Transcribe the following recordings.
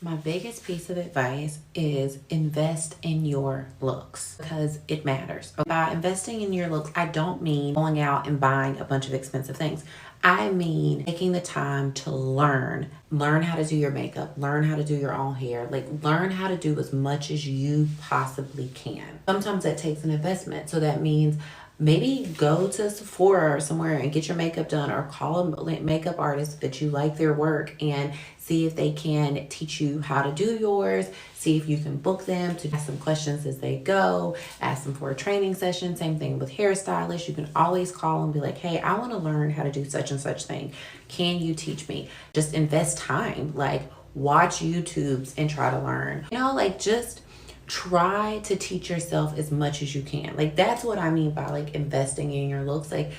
My biggest piece of advice is invest in your looks because it matters. By investing in your looks, I don't mean going out and buying a bunch of expensive things. I mean taking the time to learn how to do your makeup, learn how to do your own hair, like learn how to do as much as you possibly can. Sometimes that takes an investment. So that means maybe go to Sephora or somewhere and get your makeup done, or call a makeup artist that you like their work and see if they can teach you how to do yours. See if you can book them to ask some questions as they go, ask them for a training session. Same thing with hairstylists. You can always call and be like, hey, I want to learn how to do such and such thing. Can you teach me? Just invest time, like watch YouTubes and try to learn. Like just try to teach yourself as much as you can. Like that's what I mean by like investing in your looks. Like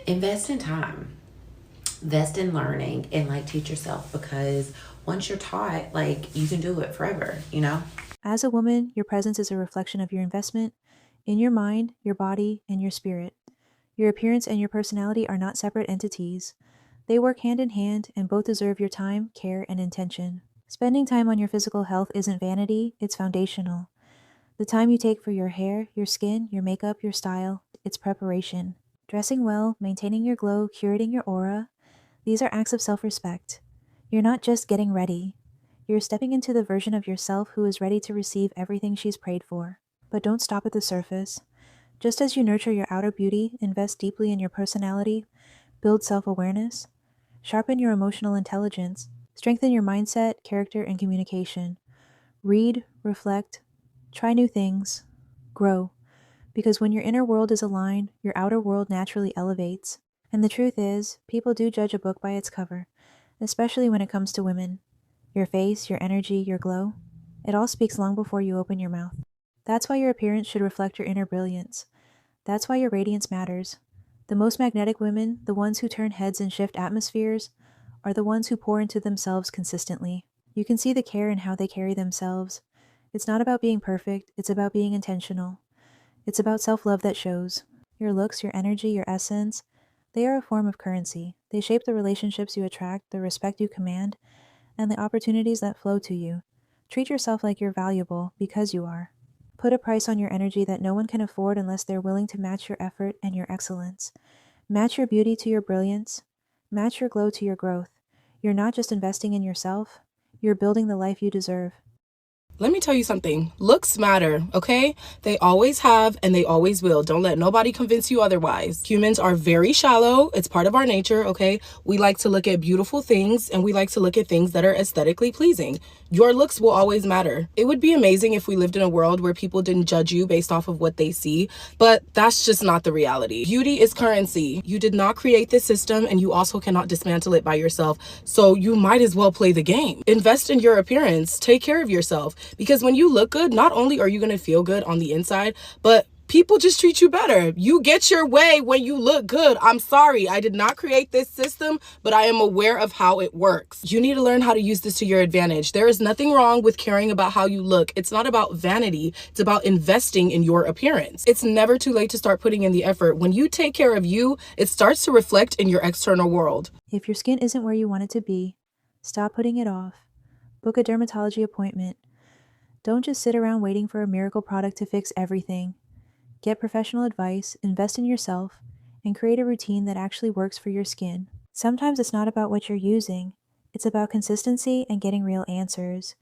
invest in time, invest in learning, and like teach yourself, because once you're taught, like you can do it forever. As a woman, your presence is a reflection of your investment in your mind, your body, and your spirit. Your appearance and your personality are not separate entities. They work hand in hand and both deserve your time, care, and intention. Spending time on your physical health isn't vanity, it's foundational. The time you take for your hair, your skin, your makeup, your style, it's preparation. Dressing well, maintaining your glow, curating your aura, these are acts of self-respect. You're not just getting ready. You're stepping into the version of yourself who is ready to receive everything she's prayed for. But don't stop at the surface. Just as you nurture your outer beauty, invest deeply in your personality, build self-awareness, sharpen your emotional intelligence, strengthen your mindset, character, and communication. Read, reflect, try new things, grow. Because when your inner world is aligned, your outer world naturally elevates. And the truth is, people do judge a book by its cover, especially when it comes to women. Your face, your energy, your glow, it all speaks long before you open your mouth. That's why your appearance should reflect your inner brilliance. That's why your radiance matters. The most magnetic women, the ones who turn heads and shift atmospheres, are the ones who pour into themselves consistently. You can see the care in how they carry themselves. It's not about being perfect, it's about being intentional. It's about self-love that shows. Your looks, your energy, your essence, they are a form of currency. They shape the relationships you attract, the respect you command, and the opportunities that flow to you. Treat yourself like you're valuable because you are. Put a price on your energy that no one can afford unless they're willing to match your effort and your excellence. Match your beauty to your brilliance. Match your glow to your growth. You're not just investing in yourself, you're building the life you deserve. Let me tell you something. Looks matter, okay? They always have and they always will. Don't let nobody convince you otherwise. Humans are very shallow. It's part of our nature, okay? We like to look at beautiful things and we like to look at things that are aesthetically pleasing. Your looks will always matter. It would be amazing if we lived in a world where people didn't judge you based off of what they see, but that's just not the reality. Beauty is currency. You did not create this system and you also cannot dismantle it by yourself, so you might as well play the game. Invest in your appearance. Take care of yourself. Because when you look good, not only are you going to feel good on the inside, but people just treat you better. You get your way when you look good. I'm sorry, I did not create this system, but I am aware of how it works. You need to learn how to use this to your advantage. There is nothing wrong with caring about how you look. It's not about vanity. It's about investing in your appearance. It's never too late to start putting in the effort. When you take care of you, it starts to reflect in your external world. If your skin isn't where you want it to be, stop putting it off. Book a dermatology appointment. Don't just sit around waiting for a miracle product to fix everything. Get professional advice, invest in yourself, and create a routine that actually works for your skin. Sometimes it's not about what you're using, it's about consistency and getting real answers.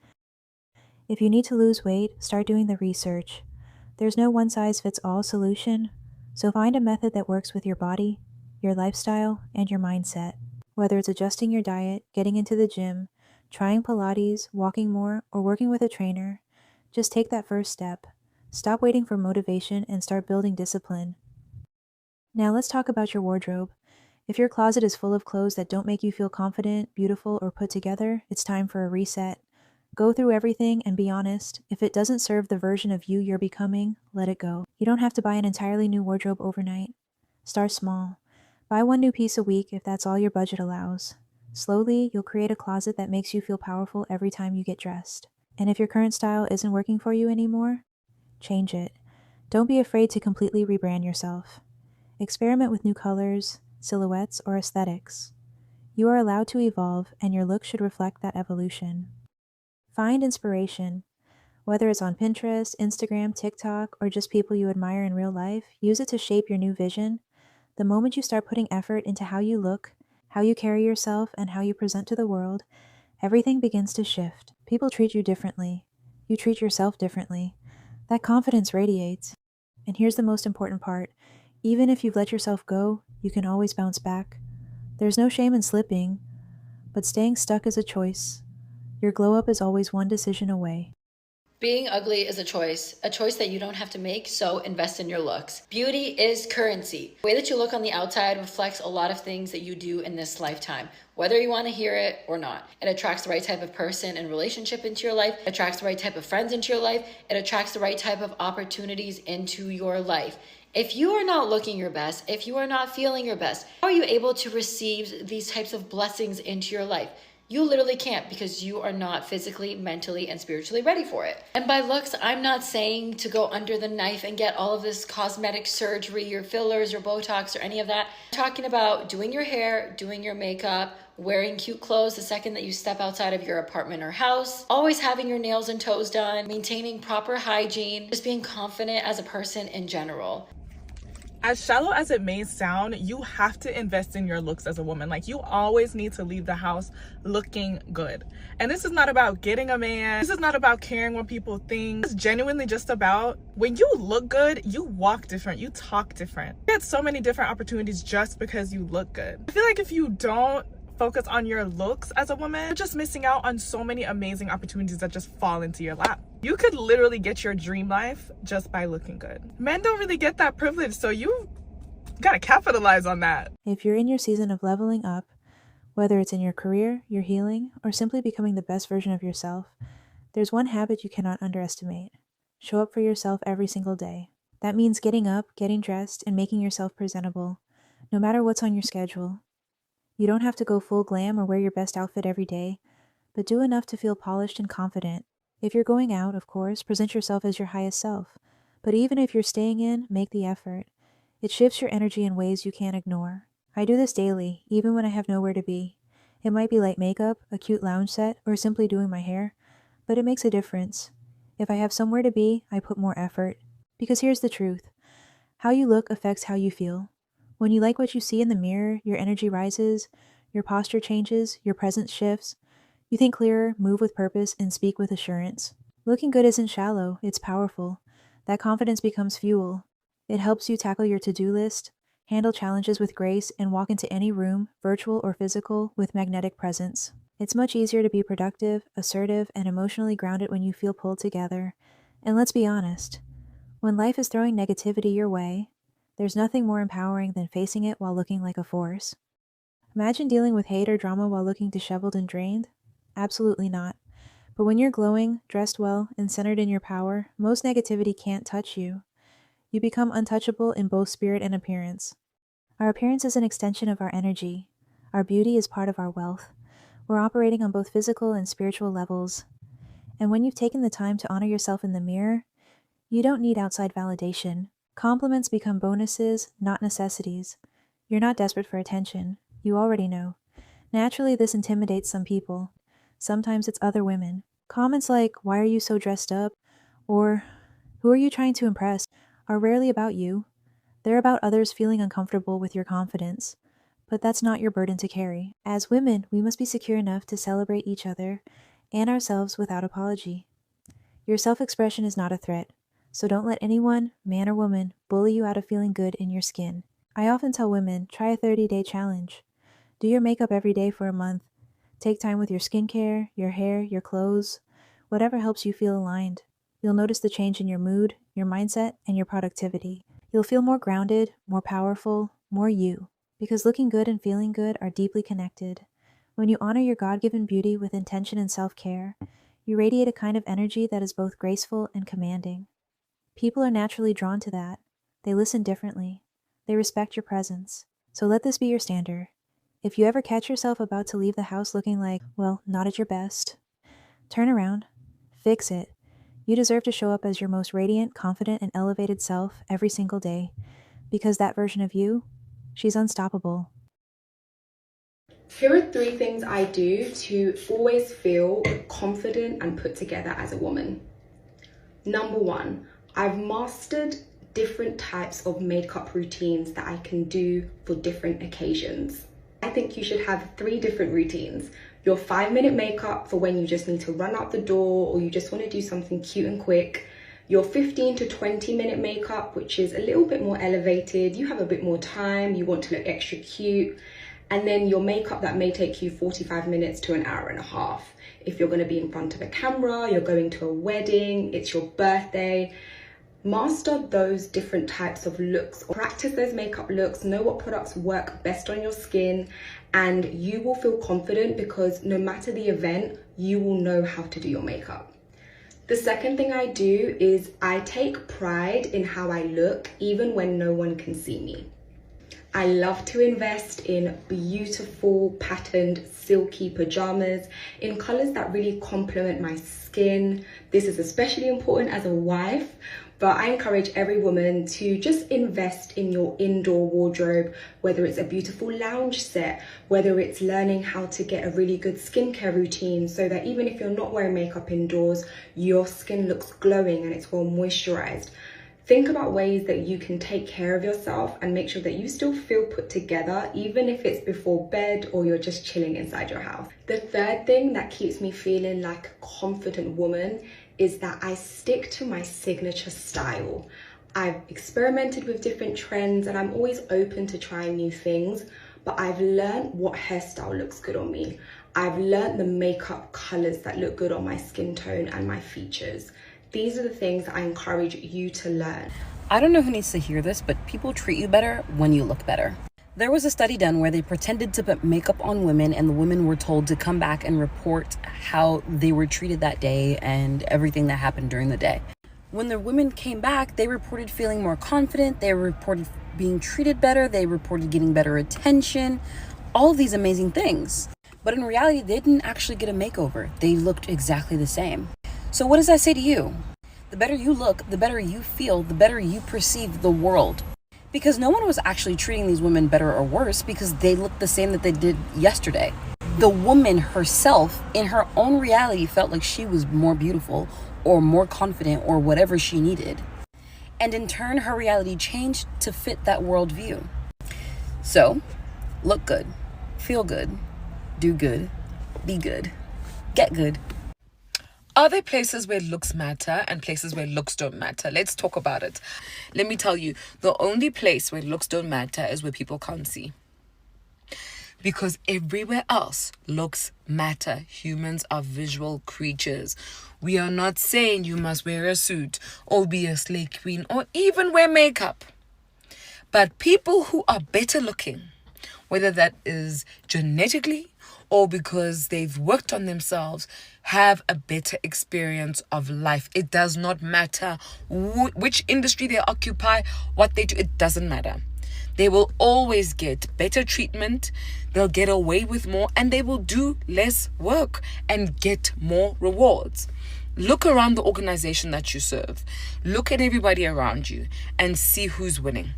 If you need to lose weight, start doing the research. There's no one-size-fits-all solution, so find a method that works with your body, your lifestyle, and your mindset. Whether it's adjusting your diet, getting into the gym, trying Pilates, walking more, or working with a trainer, just take that first step. Stop waiting for motivation and start building discipline. Now let's talk about your wardrobe. If your closet is full of clothes that don't make you feel confident, beautiful, or put together, it's time for a reset. Go through everything and be honest. If it doesn't serve the version of you you're becoming, let it go. You don't have to buy an entirely new wardrobe overnight. Start small. Buy one new piece a week if that's all your budget allows. Slowly, you'll create a closet that makes you feel powerful every time you get dressed. And if your current style isn't working for you anymore, change it. Don't be afraid to completely rebrand yourself. Experiment with new colors, silhouettes, or aesthetics. You are allowed to evolve, and your look should reflect that evolution. Find inspiration. Whether it's on Pinterest, Instagram, TikTok, or just people you admire in real life, use it to shape your new vision. The moment you start putting effort into how you look, how you carry yourself, and how you present to the world, everything begins to shift. People treat you differently. You treat yourself differently. That confidence radiates. And here's the most important part. Even if you've let yourself go, you can always bounce back. There's no shame in slipping, but staying stuck is a choice. Your glow up is always one decision away. Being ugly is a choice that you don't have to make, so invest in your looks. Beauty is currency. The way that you look on the outside reflects a lot of things that you do in this lifetime, whether you want to hear it or not. It attracts the right type of person and relationship into your life, it attracts the right type of friends into your life, it attracts the right type of opportunities into your life. If you are not looking your best, if you are not feeling your best, how are you able to receive these types of blessings into your life? You literally can't, because you are not physically, mentally, and spiritually ready for it. And by looks, I'm not saying to go under the knife and get all of this cosmetic surgery or fillers or Botox or any of that. I'm talking about doing your hair, doing your makeup, wearing cute clothes the second that you step outside of your apartment or house, always having your nails and toes done, maintaining proper hygiene, just being confident as a person in general. As shallow as it may sound, you have to invest in your looks as a woman. Like, you always need to leave the house looking good. And this is not about getting a man. This is not about caring what people think. It's genuinely just about, when you look good, you walk different, you talk different. You get so many different opportunities just because you look good. I feel like if you don't focus on your looks as a woman, you're just missing out on so many amazing opportunities that just fall into your lap. You could literally get your dream life just by looking good. Men don't really get that privilege, so you gotta capitalize on that. If you're in your season of leveling up, whether it's in your career, your healing, or simply becoming the best version of yourself, there's one habit you cannot underestimate. Show up for yourself every single day. That means getting up, getting dressed, and making yourself presentable, no matter what's on your schedule. You don't have to go full glam or wear your best outfit every day, but do enough to feel polished and confident. If you're going out, of course, present yourself as your highest self. But even if you're staying in, make the effort. It shifts your energy in ways you can't ignore. I do this daily, even when I have nowhere to be. It might be light makeup, a cute lounge set, or simply doing my hair, but it makes a difference. If I have somewhere to be, I put more effort. Because here's the truth. How you look affects how you feel. When you like what you see in the mirror, your energy rises, your posture changes, your presence shifts. You think clearer, move with purpose, and speak with assurance. Looking good isn't shallow, it's powerful. That confidence becomes fuel. It helps you tackle your to-do list, handle challenges with grace, and walk into any room, virtual or physical, with magnetic presence. It's much easier to be productive, assertive, and emotionally grounded when you feel pulled together. And let's be honest, when life is throwing negativity your way, there's nothing more empowering than facing it while looking like a force. Imagine dealing with hate or drama while looking disheveled and drained. Absolutely not. But when you're glowing, dressed well, and centered in your power, most negativity can't touch you. You become untouchable in both spirit and appearance. Our appearance is an extension of our energy. Our beauty is part of our wealth. We're operating on both physical and spiritual levels. And when you've taken the time to honor yourself in the mirror, you don't need outside validation. Compliments become bonuses, not necessities. You're not desperate for attention. You already know. Naturally, this intimidates some people. Sometimes it's other women. Comments like, "Why are you so dressed up?" or "Who are you trying to impress?" are rarely about you. They're about others feeling uncomfortable with your confidence. But that's not your burden to carry. As women, we must be secure enough to celebrate each other and ourselves without apology. Your self-expression is not a threat, so don't let anyone, man or woman, bully you out of feeling good in your skin. I often tell women, try a 30-day challenge. Do your makeup every day for a month. Take time with your skincare, your hair, your clothes, whatever helps you feel aligned. You'll notice the change in your mood, your mindset, and your productivity. You'll feel more grounded, more powerful, more you, because looking good and feeling good are deeply connected. When you honor your God-given beauty with intention and self-care, you radiate a kind of energy that is both graceful and commanding. People are naturally drawn to that. They listen differently. They respect your presence. So let this be your standard. If you ever catch yourself about to leave the house looking like, well, not at your best, turn around. Fix it. You deserve to show up as your most radiant, confident, and elevated self every single day. Because that version of you, she's unstoppable. Here are 3 things I do to always feel confident and put together as a woman. Number 1, I've mastered different types of makeup routines that I can do for different occasions. I think you should have 3 different routines. Your 5-minute makeup for when you just need to run out the door or you just want to do something cute and quick. Your 15 to 20-minute makeup, which is a little bit more elevated. You have a bit more time, you want to look extra cute. And then your makeup that may take you 45 minutes to an hour and a half. If you're going to be in front of a camera, you're going to a wedding, it's your birthday. Master those different types of looks. Practice those makeup looks, know what products work best on your skin, and you will feel confident because no matter the event, you will know how to do your makeup. The second thing I do is I take pride in how I look, even when no one can see me. I love to invest in beautiful patterned silky pajamas in colors that really complement my skin. This is especially important as a wife, but I encourage every woman to just invest in your indoor wardrobe, whether it's a beautiful lounge set, whether it's learning how to get a really good skincare routine so that even if you're not wearing makeup indoors, your skin looks glowing and it's well moisturized. Think about ways that you can take care of yourself and make sure that you still feel put together, even if it's before bed or you're just chilling inside your house. The third thing that keeps me feeling like a confident woman is that I stick to my signature style. I've experimented with different trends and I'm always open to trying new things, but I've learned what hairstyle looks good on me. I've learned the makeup colors that look good on my skin tone and my features. These are the things that I encourage you to learn. I don't know who needs to hear this, but people treat you better when you look better. There was a study done where they pretended to put makeup on women and the women were told to come back and report how they were treated that day and everything that happened during the day. When the women came back, they reported feeling more confident, they reported being treated better, they reported getting better attention, all of these amazing things. But in reality, they didn't actually get a makeover. They looked exactly the same. So what does that say to you? The better you look, the better you feel, the better you perceive the world. Because no one was actually treating these women better or worse because they looked the same that they did yesterday. The woman herself, in her own reality, felt like she was more beautiful or more confident or whatever she needed. And in turn, her reality changed to fit that worldview. So, look good, feel good, do good, be good, get good. Are there places where looks matter and places where looks don't matter? Let's talk about it. Let me tell you, the only place where looks don't matter is where people can't see. Because everywhere else, looks matter. Humans are visual creatures. We are not saying you must wear a suit or be a slay queen or even wear makeup. But people who are better looking, whether that is genetically or because they've worked on themselves, have a better experience of life. It does not matter which industry they occupy, what they do, it doesn't matter. They will always get better treatment, they'll get away with more, and they will do less work and get more rewards. Look around the organization that you serve. Look at everybody around you and see who's winning.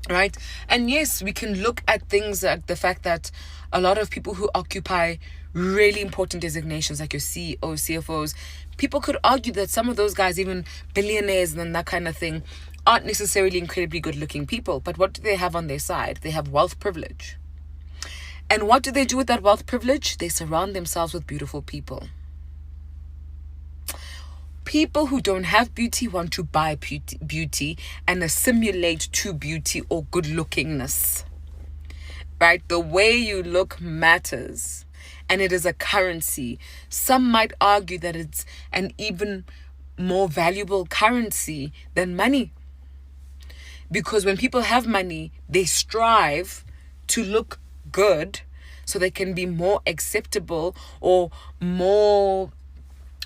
Right? And yes, we can look at things like the fact that a lot of people who occupy really important designations like your CEOs, CFOs, people could argue that some of those guys, even billionaires and that kind of thing, aren't necessarily incredibly good looking people. But what do they have on their side? They have wealth privilege. And what do they do with that wealth privilege? They surround themselves with beautiful people. People who don't have beauty want to buy beauty and assimilate to beauty or good lookingness. Right? The way you look matters. And it is a currency. Some might argue that it's an even more valuable currency than money. Because when people have money, they strive to look good so they can be more acceptable or more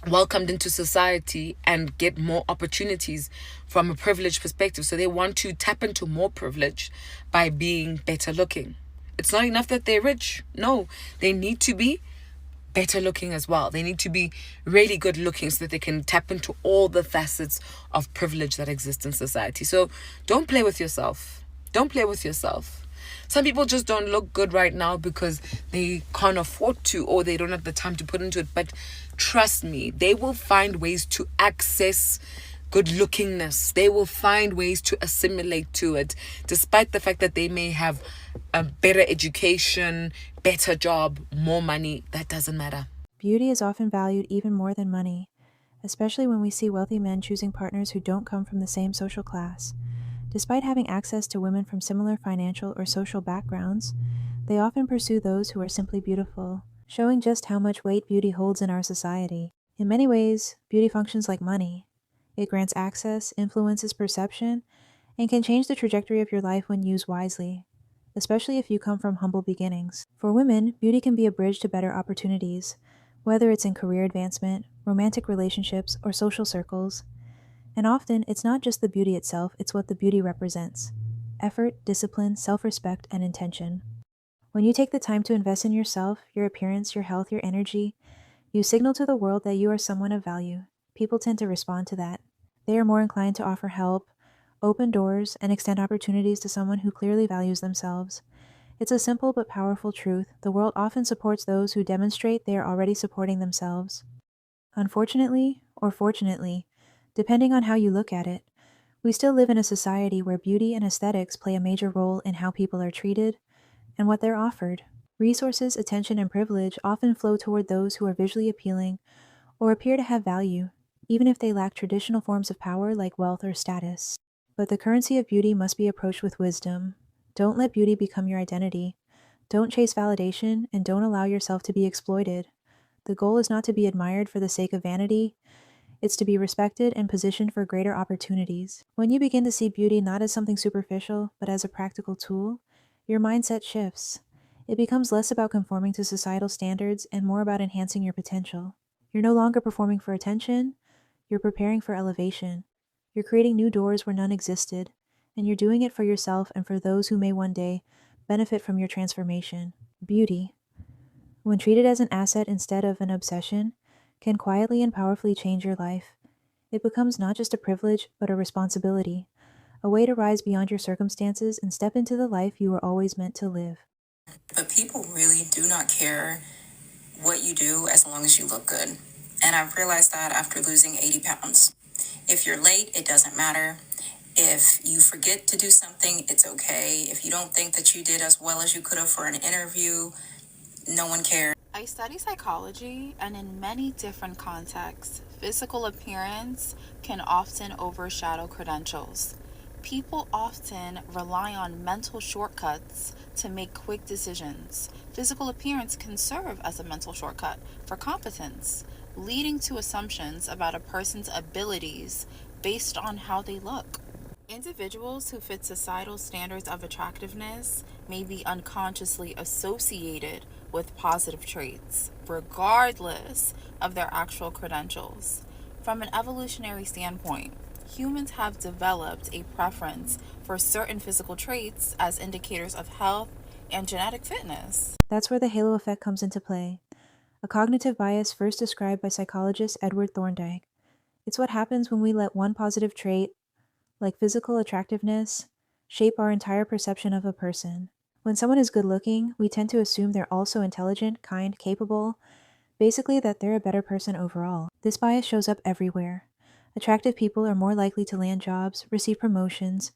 welcomed into society and get more opportunities from a privileged perspective. So they want to tap into more privilege by being better looking. It's not enough that they're rich. No, they need to be better looking as well. They need to be really good looking so that they can tap into all the facets of privilege that exist in society. So don't play with yourself. Don't play with yourself. Some people just don't look good right now because they can't afford to, or they don't have the time to put into it. But trust me, they will find ways to access good lookingness. They will find ways to assimilate to it, despite the fact that they may have a better education, better job, more money. That doesn't matter. Beauty is often valued even more than money, especially when we see wealthy men choosing partners who don't come from the same social class. Despite having access to women from similar financial or social backgrounds, they often pursue those who are simply beautiful, showing just how much weight beauty holds in our society. In many ways, beauty functions like money. It grants access, influences perception, and can change the trajectory of your life when used wisely, especially if you come from humble beginnings. For women, beauty can be a bridge to better opportunities, whether it's in career advancement, romantic relationships, or social circles. And often, it's not just the beauty itself, it's what the beauty represents: effort, discipline, self-respect, and intention. When you take the time to invest in yourself, your appearance, your health, your energy, you signal to the world that you are someone of value. People tend to respond to that. They are more inclined to offer help, open doors, and extend opportunities to someone who clearly values themselves. It's a simple but powerful truth. The world often supports those who demonstrate they are already supporting themselves. Unfortunately, or fortunately, depending on how you look at it, we still live in a society where beauty and aesthetics play a major role in how people are treated and what they're offered. Resources, attention, and privilege often flow toward those who are visually appealing or appear to have value, even if they lack traditional forms of power like wealth or status. But the currency of beauty must be approached with wisdom. Don't let beauty become your identity. Don't chase validation, and don't allow yourself to be exploited. The goal is not to be admired for the sake of vanity. It's to be respected and positioned for greater opportunities. When you begin to see beauty not as something superficial, but as a practical tool, your mindset shifts. It becomes less about conforming to societal standards and more about enhancing your potential. You're no longer performing for attention, you're preparing for elevation. You're creating new doors where none existed, and you're doing it for yourself and for those who may one day benefit from your transformation. Beauty, when treated as an asset instead of an obsession, can quietly and powerfully change your life. It becomes not just a privilege, but a responsibility, a way to rise beyond your circumstances and step into the life you were always meant to live. But people really do not care what you do as long as you look good. And I've realized that after losing 80 pounds. If you're late, it doesn't matter. If you forget to do something, it's okay. If you don't think that you did as well as you could have for an interview, no one cares. I study psychology, and in many different contexts, physical appearance can often overshadow credentials. People often rely on mental shortcuts to make quick decisions. Physical appearance can serve as a mental shortcut for competence, leading to assumptions about a person's abilities based on how they look. Individuals who fit societal standards of attractiveness may be unconsciously associated with positive traits, regardless of their actual credentials. From an evolutionary standpoint, humans have developed a preference for certain physical traits as indicators of health and genetic fitness. That's where the halo effect comes into play, a cognitive bias first described by psychologist Edward Thorndike. It's what happens when we let one positive trait, like physical attractiveness, shape our entire perception of a person. When someone is good looking, we tend to assume they're also intelligent, kind, capable, basically that they're a better person overall. This bias shows up everywhere. Attractive people are more likely to land jobs, receive promotions,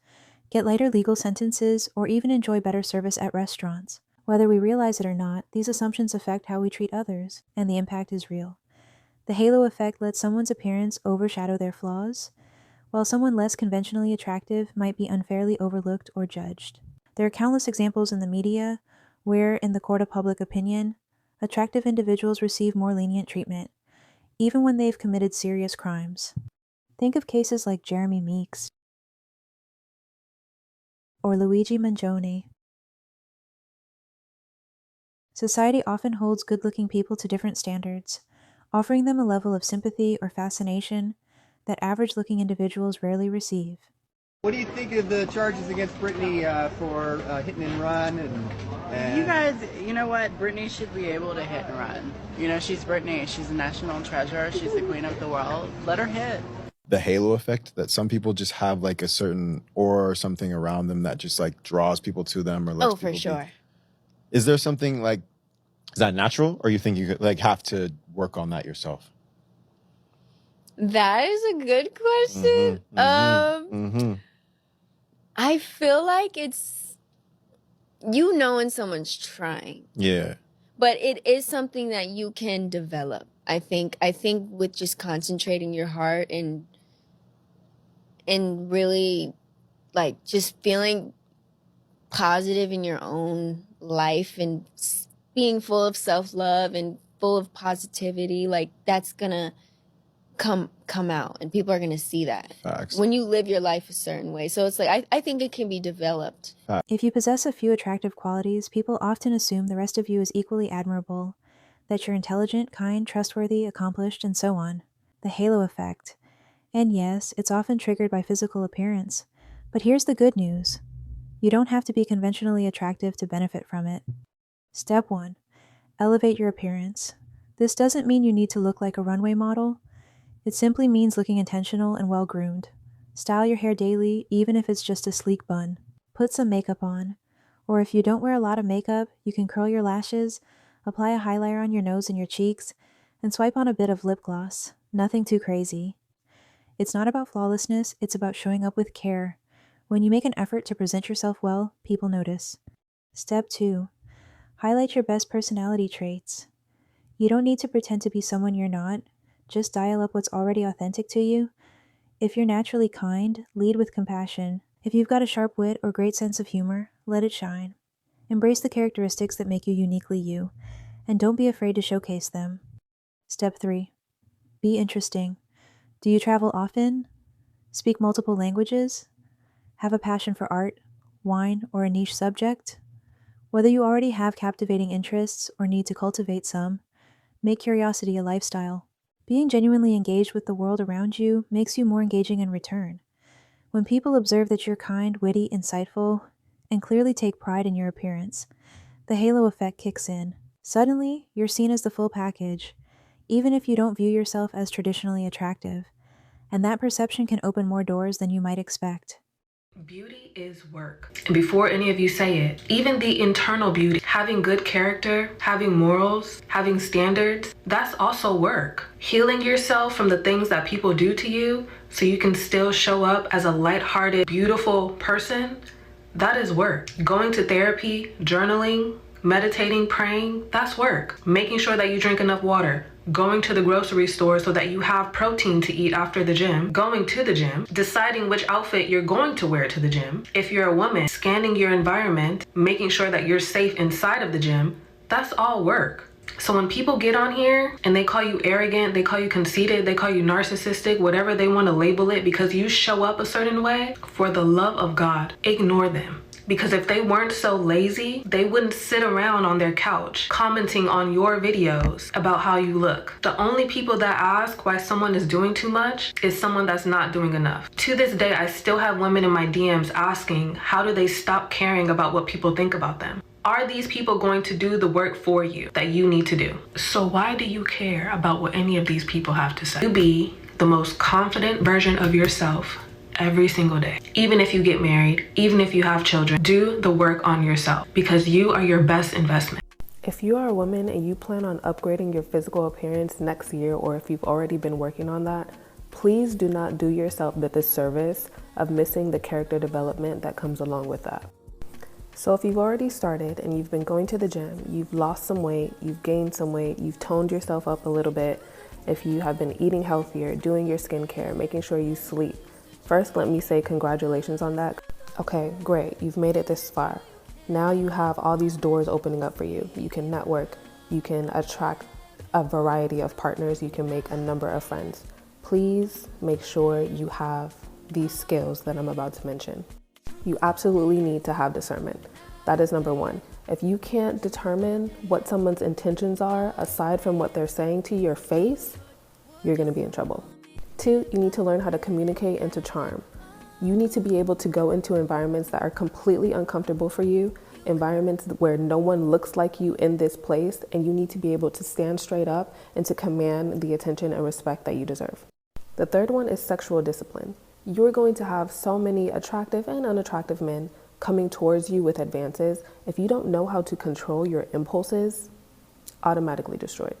get lighter legal sentences, or even enjoy better service at restaurants. Whether we realize it or not, these assumptions affect how we treat others, and the impact is real. The halo effect lets someone's appearance overshadow their flaws, while someone less conventionally attractive might be unfairly overlooked or judged. There are countless examples in the media where, in the court of public opinion, attractive individuals receive more lenient treatment, even when they've committed serious crimes. Think of cases like Jeremy Meeks or Luigi Mangione. Society often holds good-looking people to different standards, offering them a level of sympathy or fascination that average-looking individuals rarely receive. What do you think of the charges against Brittany for hitting and run? And You guys, you know what? Brittany should be able to hit and run. You know, she's Brittany. She's a national treasure. She's the queen of the world. Let her hit. the halo effect, that some people just have like a certain aura or something around them that just like draws people to them or lets Oh, for people sure. Is there something like, is that natural, or you think you could like have to work on that yourself? That is a good question. I feel like it's, you know, when someone's trying. Yeah. But it is something that you can develop. I think with just concentrating your heart and really like just feeling positive in your own life and being full of self-love and full of positivity, like that's gonna come out and people are gonna see that. Facts. When you live your life a certain way. So it's like I think it can be developed. If you possess a few attractive qualities, people often assume the rest of you is equally admirable, that you're intelligent, kind, trustworthy, accomplished, and so on. The halo effect. And yes, it's often triggered by physical appearance. But here's the good news. You don't have to be conventionally attractive to benefit from it. Step 1. Elevate your appearance. This doesn't mean you need to look like a runway model. It simply means looking intentional and well-groomed. Style your hair daily, even if it's just a sleek bun. Put some makeup on. Or if you don't wear a lot of makeup, you can curl your lashes, apply a highlighter on your nose and your cheeks, and swipe on a bit of lip gloss. Nothing too crazy. It's not about flawlessness, it's about showing up with care. When you make an effort to present yourself well, people notice. Step 2. Highlight your best personality traits. You don't need to pretend to be someone you're not. Just dial up what's already authentic to you. If you're naturally kind, lead with compassion. If you've got a sharp wit or great sense of humor, let it shine. Embrace the characteristics that make you uniquely you, and don't be afraid to showcase them. Step 3. Be interesting. Do you travel often? Speak multiple languages? Have a passion for art, wine, or a niche subject? Whether you already have captivating interests or need to cultivate some, make curiosity a lifestyle. Being genuinely engaged with the world around you makes you more engaging in return. When people observe that you're kind, witty, insightful, and clearly take pride in your appearance, the halo effect kicks in. Suddenly, you're seen as the full package, even if you don't view yourself as traditionally attractive, and that perception can open more doors than you might expect. Beauty is work. And before any of you say it, even the internal beauty, having good character, having morals, having standards, that's also work. Healing yourself from the things that people do to you so you can still show up as a lighthearted, beautiful person, that is work. Going to therapy, journaling, meditating, praying, that's work. Making sure that you drink enough water. Going to the grocery store so that you have protein to eat after the gym, going to the gym, deciding which outfit you're going to wear to the gym. If you're a woman, scanning your environment, making sure that you're safe inside of the gym, that's all work. So when people get on here and they call you arrogant, they call you conceited, they call you narcissistic, whatever they want to label it because you show up a certain way, for the love of God, ignore them. Because if they weren't so lazy, they wouldn't sit around on their couch commenting on your videos about how you look. The only people that ask why someone is doing too much is someone that's not doing enough. To this day, I still have women in my DMs asking, how do they stop caring about what people think about them? Are these people going to do the work for you that you need to do? So why do you care about what any of these people have to say? You be the most confident version of yourself every single day. Even if you get married, even if you have children, do the work on yourself because you are your best investment. If you are a woman and you plan on upgrading your physical appearance next year, or if you've already been working on that, please do not do yourself the disservice of missing the character development that comes along with that. So if you've already started and you've been going to the gym, you've lost some weight, you've gained some weight, you've toned yourself up a little bit, if you have been eating healthier, doing your skincare, making sure you sleep, first, let me say congratulations on that. Okay, great, you've made it this far. Now you have all these doors opening up for you. You can network, you can attract a variety of partners, you can make a number of friends. Please make sure you have these skills that I'm about to mention. You absolutely need to have discernment. That is number one. If you can't determine what someone's intentions are, aside from what they're saying to your face, you're gonna be in trouble. Two, you need to learn how to communicate and to charm. You need to be able to go into environments that are completely uncomfortable for you, environments where no one looks like you in this place, and you need to be able to stand straight up and to command the attention and respect that you deserve. The third one is sexual discipline. You're going to have so many attractive and unattractive men coming towards you with advances. If you don't know how to control your impulses, automatically destroyed.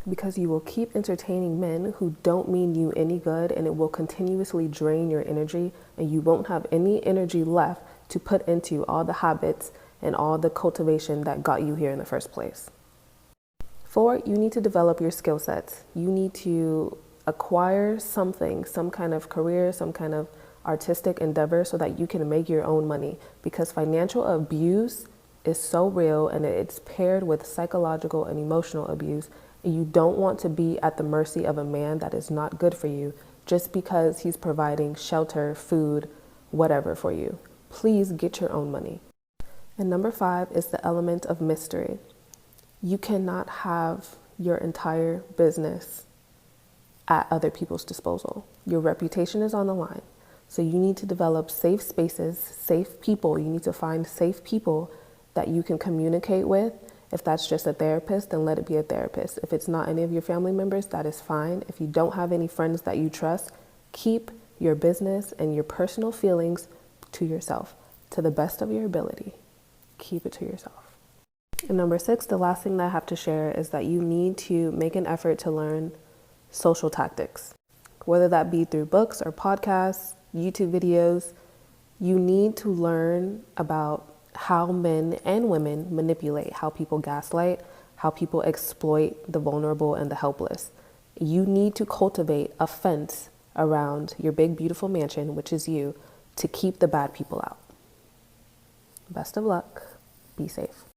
Because you will keep entertaining men who don't mean you any good, and it will continuously drain your energy, and you won't have any energy left to put into all the habits and all the cultivation that got you here in the first place. 4, you need to develop your skill sets. You need to acquire something, some kind of career, some kind of artistic endeavor so that you can make your own money, because financial abuse is so real and it's paired with psychological and emotional abuse. And you don't want to be at the mercy of a man that is not good for you just because he's providing shelter, food, whatever for you. Please get your own money. And number 5 is the element of mystery. You cannot have your entire business at other people's disposal. Your reputation is on the line. So you need to develop safe spaces, safe people. You need to find safe people that you can communicate with. If that's just a therapist, then let it be a therapist. If it's not any of your family members, that is fine. If you don't have any friends that you trust, keep your business and your personal feelings to yourself, to the best of your ability. Keep it to yourself. And number 6, the last thing that I have to share is that you need to make an effort to learn social tactics, whether that be through books or podcasts, YouTube videos. You need to learn about how men and women manipulate, how people gaslight, how people exploit the vulnerable and the helpless. You need to cultivate a fence around your big, beautiful mansion, which is you, to keep the bad people out. Best of luck. Be safe.